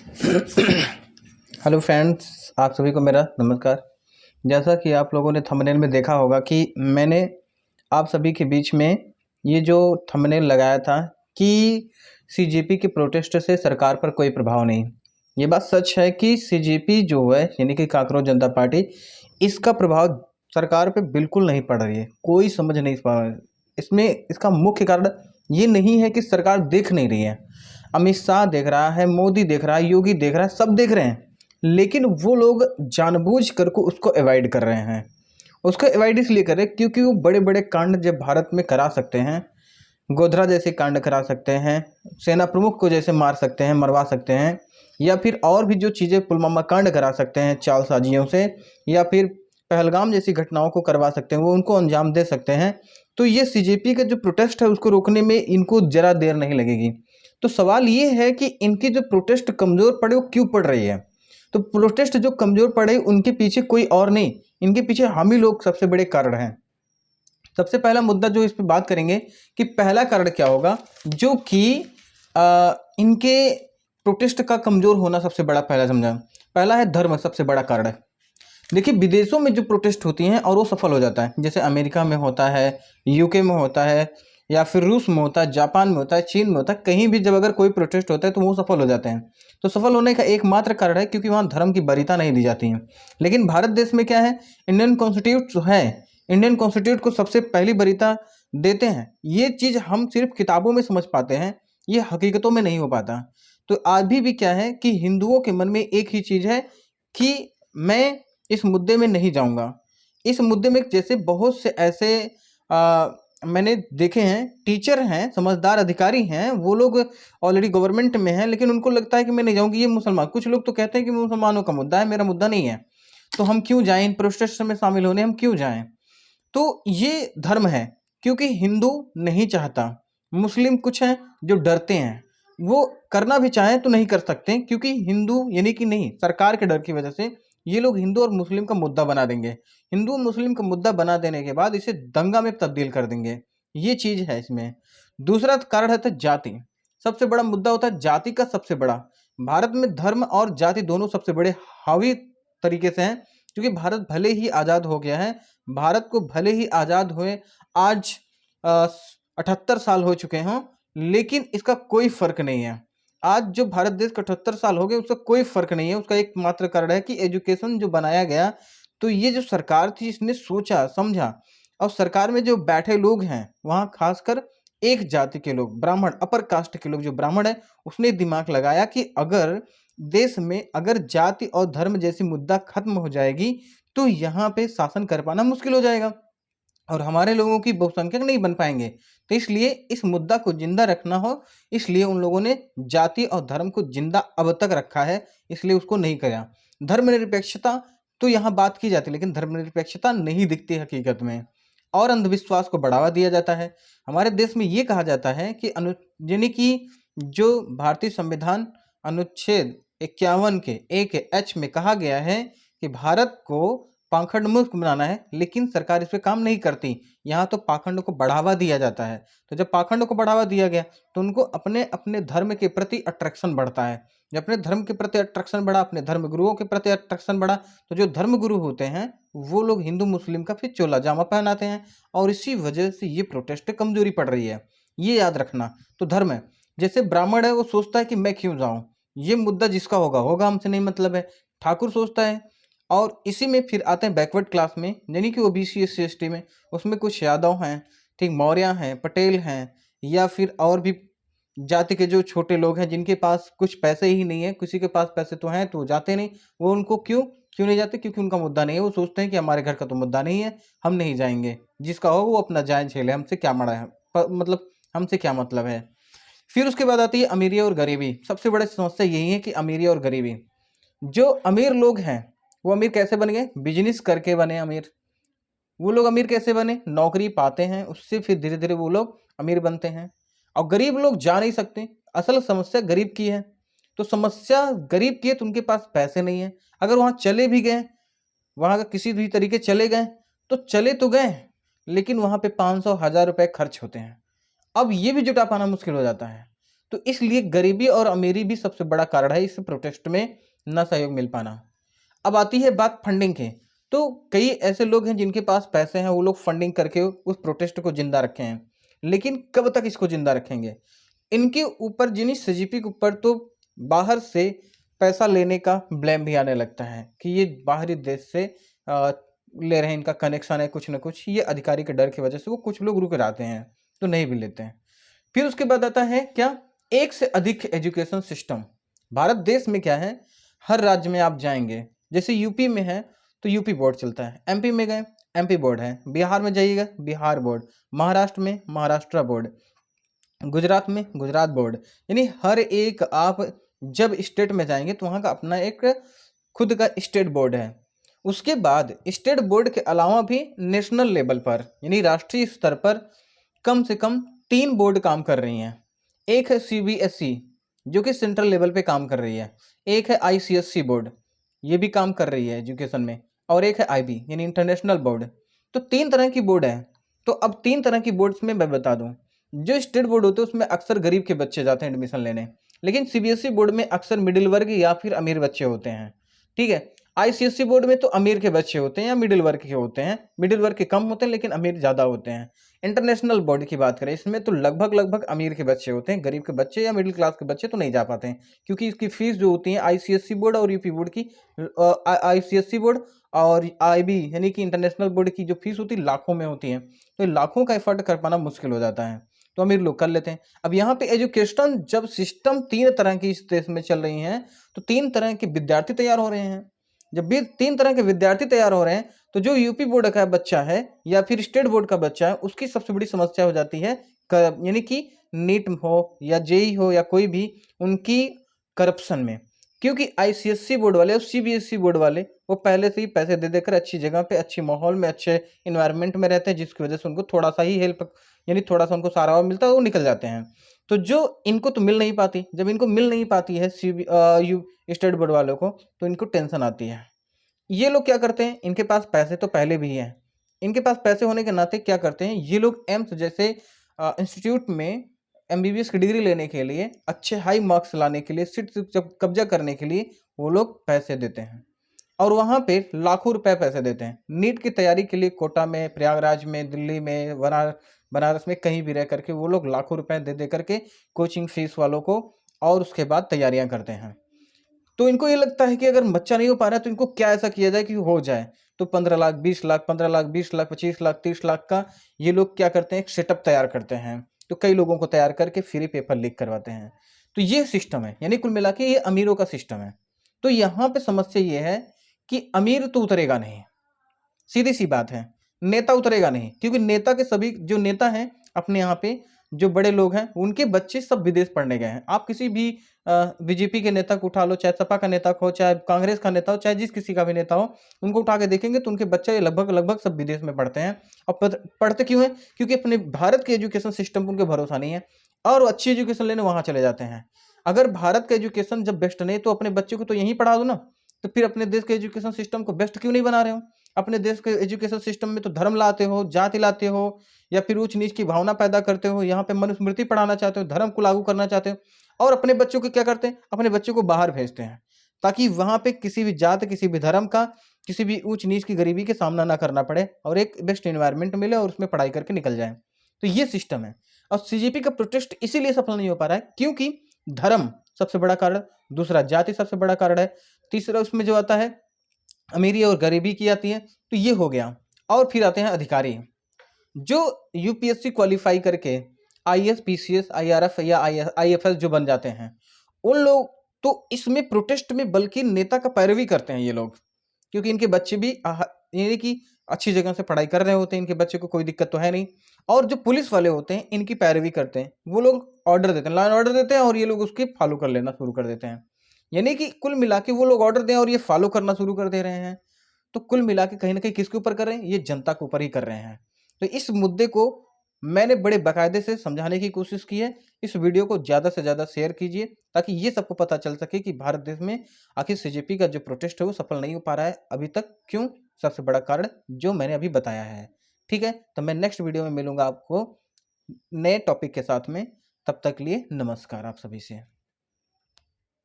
Hello friends, आप सभी को मेरा नमस्कार। जैसा कि आप लोगों ने थंबनेल में देखा होगा कि मैंने आप सभी के बीच में ये जो थंबनेल लगाया था कि सीजेपी के प्रोटेस्ट से सरकार पर कोई प्रभाव नहीं। ये बात सच है कि सीजेपी जो है यानी कि कांकरोच जनता पार्टी, इसका प्रभाव सरकार पे बिल्कुल नहीं पड़ रही है। कोई समझ नहीं पा रहा है इसमें। इसका मुख्य कारण ये नहीं है कि सरकार देख नहीं रही है। अमित शाह देख रहा है, मोदी देख रहा है, योगी देख रहा है, सब देख रहे हैं, लेकिन वो लोग जानबूझ कर को उसको अवॉइड कर रहे हैं। उसको अवॉइड इसलिए कर रहे हैं क्योंकि वो बड़े बड़े कांड जब भारत में करा सकते हैं, गोधरा जैसे कांड करा सकते हैं, सेना प्रमुख को जैसे मार सकते हैं, मरवा सकते हैं, या फिर और भी जो चीज़ें पुलवामा कांड करा सकते हैं चालसाजियों से, या फिर पहलगाम जैसी घटनाओं को करवा सकते हैं, वो उनको अंजाम दे सकते हैं। तो ये सीजेपी का जो प्रोटेस्ट है उसको रोकने में इनको जरा देर नहीं लगेगी। तो सवाल ये है कि इनकी जो प्रोटेस्ट कमज़ोर पड़े वो क्यों पड़ रही है। तो प्रोटेस्ट जो कमज़ोर पड़े उनके पीछे कोई और नहीं, इनके पीछे हम ही लोग सबसे बड़े कारण हैं। सबसे पहला मुद्दा जो इस पे बात करेंगे कि पहला कारण क्या होगा जो कि इनके प्रोटेस्ट का कमज़ोर होना सबसे बड़ा पहला समझा। पहला है धर्म, सबसे बड़ा कारण है। देखिए, विदेशों में जो प्रोटेस्ट होती हैं और वो सफल हो जाता है, जैसे अमेरिका में होता है, यूके में होता है, या फिर रूस में होता है, जापान में होता है, चीन में होता है, कहीं भी जब अगर कोई प्रोटेस्ट होता है तो वो सफल हो जाते हैं। तो सफल होने का एकमात्र कारण है क्योंकि वहाँ धर्म की वरीयता नहीं दी जाती है। लेकिन भारत देश में क्या है, इंडियन कॉन्स्टिट्यूट जो है, इंडियन कॉन्स्टिट्यूट को सबसे पहली वरीयता देते हैं। ये चीज़ हम सिर्फ किताबों में समझ पाते हैं, ये हकीकतों में नहीं हो पाता। तो आज भी क्या है कि हिंदुओं के मन में एक ही चीज़ है कि मैं इस मुद्दे में नहीं जाऊंगा। इस मुद्दे में जैसे बहुत से ऐसे मैंने देखे हैं, टीचर हैं, समझदार अधिकारी हैं, वो लोग ऑलरेडी गवर्नमेंट में हैं, लेकिन उनको लगता है कि मैं नहीं जाऊंगी, ये मुसलमान। कुछ लोग तो कहते हैं कि मुसलमानों का मुद्दा है, मेरा मुद्दा नहीं है, तो हम क्यों जाएं इन प्रोटेस्ट में शामिल होने, हम क्यों जाएं। तो ये धर्म है, क्योंकि हिंदू नहीं चाहता। मुस्लिम कुछ हैं जो डरते हैं, वो करना भी चाहें तो नहीं कर सकते, क्योंकि हिंदू यानी कि नहीं, सरकार के डर की वजह से ये लोग हिंदू और मुस्लिम का मुद्दा बना देंगे। हिंदू और मुस्लिम का मुद्दा बना देने के बाद इसे दंगा में तब्दील कर देंगे। ये चीज़ है इसमें। दूसरा कारण है तो जाति। सबसे बड़ा मुद्दा होता है जाति का। सबसे बड़ा भारत में धर्म और जाति दोनों सबसे बड़े हावी तरीके से हैं, क्योंकि भारत भले ही आज़ाद हो गया है, भारत को भले ही आज़ाद हुए आज 78 साल हो चुके हों, लेकिन इसका कोई फर्क नहीं है। आज जो भारत देश का 78 साल हो गए, उसका कोई फर्क नहीं है। उसका एकमात्र कारण है कि एजुकेशन जो बनाया गया, तो ये जो सरकार थी इसने सोचा समझा, और सरकार में जो बैठे लोग हैं वहाँ खासकर एक जाति के लोग, ब्राह्मण, अपर कास्ट के लोग, जो ब्राह्मण है, उसने दिमाग लगाया कि अगर देश में अगर जाति और धर्म जैसी मुद्दा खत्म हो जाएगी तो यहाँ पे शासन कर पाना मुश्किल हो जाएगा और हमारे लोगों की बहुसंख्यक नहीं बन पाएंगे। तो इसलिए इस मुद्दा को जिंदा रखना हो, इसलिए उन लोगों ने जाति और धर्म को जिंदा अब तक रखा है, इसलिए उसको नहीं किया। धर्मनिरपेक्षता तो यहाँ बात की जाती है, लेकिन धर्मनिरपेक्षता नहीं दिखती हकीकत में, और अंधविश्वास को बढ़ावा दिया जाता है। हमारे देश में ये कहा जाता है कि यानी कि जो भारतीय संविधान अनुच्छेद 51 के एक में कहा गया है कि भारत को पाखंड मुक्त बनाना है, लेकिन सरकार इस पे काम नहीं करती। यहाँ तो पाखंड को बढ़ावा दिया जाता है। तो जब पाखंड को बढ़ावा दिया गया तो उनको अपने अपने धर्म के प्रति अट्रैक्शन बढ़ता है। जब अपने धर्म के प्रति अट्रैक्शन बढ़ा, अपने धर्म गुरुओं के प्रति अट्रैक्शन बढ़ा, तो जो धर्म गुरु होते हैं वो लोग हिंदू मुस्लिम का फिर चोला जामा पहनाते हैं, और इसी वजह से ये प्रोटेस्ट कमजोरी पड़ रही है। ये याद रखना। तो धर्म है, जैसे ब्राह्मण है वो सोचता है कि मैं क्यों जाऊं, ये मुद्दा जिसका होगा होगा, हमसे नहीं मतलब है। ठाकुर सोचता है, और इसी में फिर आते हैं बैकवर्ड क्लास में, यानी कि ओबीसी एससी एसटी में। उसमें कुछ यादव हैं, ठीक, मौर्य हैं, पटेल हैं, या फिर और भी जाति के जो छोटे लोग हैं जिनके पास कुछ पैसे ही नहीं है। किसी के पास पैसे तो हैं तो वो जाते नहीं। वो उनको क्यों क्यों नहीं जाते? क्योंकि उनका मुद्दा नहीं है। वो सोचते हैं कि हमारे घर का तो मुद्दा नहीं है, हम नहीं जाएंगे, जिसका हो वो अपना जाए झेले, हमसे क्या मड़ा है, मतलब हमसे क्या मतलब है। फिर उसके बाद आती है अमीरी और गरीबी। सबसे बड़ी समस्या यही है कि अमीरी और गरीबी। जो अमीर लोग हैं वो अमीर कैसे बन गए? बिजनेस करके बने अमीर। वो लोग अमीर कैसे बने? नौकरी पाते हैं, उससे फिर धीरे धीरे वो लोग अमीर बनते हैं। और गरीब लोग जा नहीं सकते। असल समस्या गरीब की है। तो समस्या गरीब की है तो उनके पास पैसे नहीं है। अगर वहाँ चले भी गए, वहाँ का किसी भी तरीके चले गए, तो चले तो गए, लेकिन वहाँ पे 500 1000 रुपये खर्च होते हैं। अब ये भी जुटा पाना मुश्किल हो जाता है। तो इसलिए गरीबी और अमीरी भी सबसे बड़ा कारण है इस प्रोटेस्ट में न सहयोग मिल पाना। अब आती है बात फंडिंग की। तो कई ऐसे लोग हैं जिनके पास पैसे हैं, वो लोग फंडिंग करके उस प्रोटेस्ट को जिंदा रखे हैं, लेकिन कब तक इसको जिंदा रखेंगे? इनके ऊपर जिन्हीं सीजीपी के ऊपर तो बाहर से पैसा लेने का ब्लेम भी आने लगता है कि ये बाहरी देश से ले रहे हैं, इनका कनेक्शन है कुछ ना कुछ, ये अधिकारी के डर की वजह से वो कुछ लोग रुक जाते हैं तो नहीं भी लेते हैं। फिर उसके बाद आता है क्या, एक से अधिक एजुकेशन सिस्टम। भारत देश में क्या है, हर राज्य में आप जाएंगे, जैसे यूपी में है तो यूपी बोर्ड चलता है, एमपी में गए एमपी बोर्ड है, बिहार में जाइएगा बिहार बोर्ड, महाराष्ट्र में महाराष्ट्र बोर्ड, गुजरात में गुजरात बोर्ड। यानी हर एक आप जब स्टेट में जाएंगे तो वहाँ का अपना एक खुद का स्टेट बोर्ड है। उसके बाद स्टेट बोर्ड के अलावा भी नेशनल लेवल पर यानी राष्ट्रीय स्तर पर कम से कम 3 बोर्ड काम कर रही हैं। एक है सीबीएसई जो कि सेंट्रल लेवल पे काम कर रही है, एक है आईसीएसई बोर्ड, ये भी काम कर रही है एजुकेशन में, और एक है आईबी यानी इंटरनेशनल बोर्ड। तो 3 तरह की बोर्ड है। तो अब 3 तरह की बोर्ड्स में मैं बता दूं, जो स्टेट बोर्ड होते हैं उसमें अक्सर गरीब के बच्चे जाते हैं एडमिशन लेने, लेकिन सीबीएसई बोर्ड में अक्सर मिडिल वर्ग या फिर अमीर बच्चे होते हैं। ठीक है, आईसीएसई बोर्ड में तो अमीर के बच्चे होते हैं या मिडिल वर्ग के होते हैं, मिडिल वर्ग के कम होते हैं लेकिन अमीर ज़्यादा होते हैं। इंटरनेशनल बोर्ड की बात करें, इसमें तो लगभग लगभग अमीर के बच्चे होते हैं, गरीब के बच्चे या मिडिल क्लास के बच्चे तो नहीं जा पाते हैं, क्योंकि इसकी फीस जो होती है आईसीएसई बोर्ड और यूपी बोर्ड की, आईसीएसई बोर्ड और आईबी यानी कि इंटरनेशनल बोर्ड की जो फीस होती है लाखों में होती है, तो लाखों का एफर्ट कर पाना मुश्किल हो जाता है, तो अमीर लोग कर लेते हैं। अब यहाँ पे एजुकेशन जब सिस्टम 3 तरह की इस देश में चल रही हैं, तो 3 तरह के विद्यार्थी तैयार हो रहे हैं। जब भी 3 तरह के विद्यार्थी तैयार हो रहे हैं, तो जो यूपी बोर्ड का बच्चा है या फिर स्टेट बोर्ड का बच्चा है, उसकी सबसे बड़ी समस्या हो जाती है यानी कि नीट हो या जेई हो या कोई भी उनकी करप्शन में, क्योंकि आईसीएसई बोर्ड वाले और सीबीएसई बोर्ड वाले वो पहले से ही पैसे दे देकर अच्छी जगह पे, अच्छी माहौल में, अच्छे इन्वायरमेंट में रहते हैं, जिसकी वजह से उनको थोड़ा सा ही हेल्प यानी थोड़ा सा उनको सारा मिलता है, वो निकल जाते हैं। तो जो इनको तो मिल नहीं पाती, जब इनको मिल नहीं पाती है स्टेट बोर्ड वालों को, तो इनको टेंशन आती है। ये लोग क्या करते हैं, इनके पास पैसे तो पहले भी हैं, इनके पास पैसे होने के नाते क्या करते हैं, ये लोग एम्स जैसे इंस्टीट्यूट में एमबीबीएस की डिग्री लेने के लिए, अच्छे हाई मार्क्स लाने के लिए, सीट जब कब्जा करने के लिए वो लोग पैसे देते हैं और वहाँ पे लाखों रुपए पैसे देते हैं। नीट की तैयारी के लिए कोटा में, प्रयागराज में, दिल्ली में, बनारस में कहीं भी रह करके वो लोग लाखों रुपए दे दे करके कोचिंग फीस वालों को, और उसके बाद तैयारियां करते हैं। तो इनको ये लगता है कि अगर बच्चा नहीं हो पा रहा है तो इनको क्या ऐसा किया जाए कि हो जाए। तो 15 लाख, 20 लाख, 15 लाख, 20 लाख, 25 लाख, 30 लाख का ये लोग क्या करते हैं, एक सेटअप तैयार करते हैं। तो कई लोगों को तैयार करके फ्री पेपर लीक करवाते हैं। तो ये सिस्टम है, यानी कुल मिला के ये अमीरों का सिस्टम है। तो यहाँ पे समस्या ये है कि अमीर तो उतरेगा नहीं, सीधी सी बात है, नेता उतरेगा नहीं, क्योंकि नेता के सभी जो नेता हैं अपने यहाँ पे जो बड़े लोग हैं उनके बच्चे सब विदेश पढ़ने गए हैं। आप किसी भी बीजेपी के नेता को उठा लो, चाहे सपा का नेता हो, चाहे कांग्रेस का नेता हो, चाहे जिस किसी का भी नेता हो, उनको उठा के देखेंगे तो उनके बच्चे लगभग लगभग सब विदेश में पढ़ते हैं। और पढ़ते क्यों हैं, क्योंकि अपने भारत के एजुकेशन सिस्टम पर उनके भरोसा नहीं है और वो अच्छी एजुकेशन लेने वहाँ चले जाते हैं। अगर भारत का एजुकेशन जब बेस्ट नहीं तो अपने बच्चे को तो यहीं पढ़ा दो ना, तो फिर अपने देश के एजुकेशन सिस्टम को बेस्ट क्यों नहीं बना रहे हो? अपने देश के एजुकेशन सिस्टम में तो धर्म लाते हो, जाति लाते हो, या फिर ऊंच नीच की भावना पैदा करते हो। यहाँ पे मनुस्मृति पढ़ाना चाहते हो, धर्म को लागू करना चाहते हो, और अपने बच्चों को क्या करते हैं, अपने बच्चों को बाहर भेजते हैं ताकि वहां पे किसी भी जात, किसी भी धर्म का, किसी भी ऊंच नीच की गरीबी के सामना ना करना पड़े और एक बेस्ट एनवायरनमेंट मिले और उसमें पढ़ाई करके निकल जाए। तो ये सिस्टम है। और सीजेपी का प्रोटेस्ट इसीलिए सफल नहीं हो पा रहा है क्योंकि धर्म सबसे बड़ा कारण, दूसरा जाति सबसे बड़ा कारण है, तीसरा उसमें जो आता है अमीरी और गरीबी की आती है। तो ये हो गया। और फिर आते हैं अधिकारी जो यूपीएससी क्वालिफाई करके आईएएस, पीसीएस, आईआरएफ या आईएफएस जो बन जाते हैं, उन लोग तो इसमें प्रोटेस्ट में बल्कि नेता का पैरवी करते हैं ये लोग, क्योंकि इनके बच्चे भी यानी कि अच्छी जगह से पढ़ाई कर रहे होते हैं, इनके बच्चे को कोई दिक्कत तो है नहीं। और जो पुलिस वाले होते हैं इनकी पैरवी करते हैं, वो लोग ऑर्डर देते हैं, लाइन ऑर्डर देते हैं और ये लोग उसकी फॉलो कर लेना शुरू कर देते हैं। यानी कि कुल मिला के वो लोग ऑर्डर दें और ये फॉलो करना शुरू कर दे रहे हैं। तो कुल मिला के कहीं ना कहीं किसके ऊपर कर रहे हैं, ये जनता के ऊपर ही कर रहे हैं। तो इस मुद्दे को मैंने बड़े बाकायदे से समझाने की कोशिश की है। इस वीडियो को ज़्यादा से ज़्यादा शेयर कीजिए ताकि ये सबको पता चल सके कि भारत देश में आखिर सीजेपी का जो प्रोटेस्ट है वो सफल नहीं हो पा रहा है अभी तक। क्यों? सबसे बड़ा कारण जो मैंने अभी बताया है। ठीक है, तो मैं नेक्स्ट वीडियो में मिलूंगा आपको नए टॉपिक के साथ में। तब तक लिए नमस्कार आप सभी से।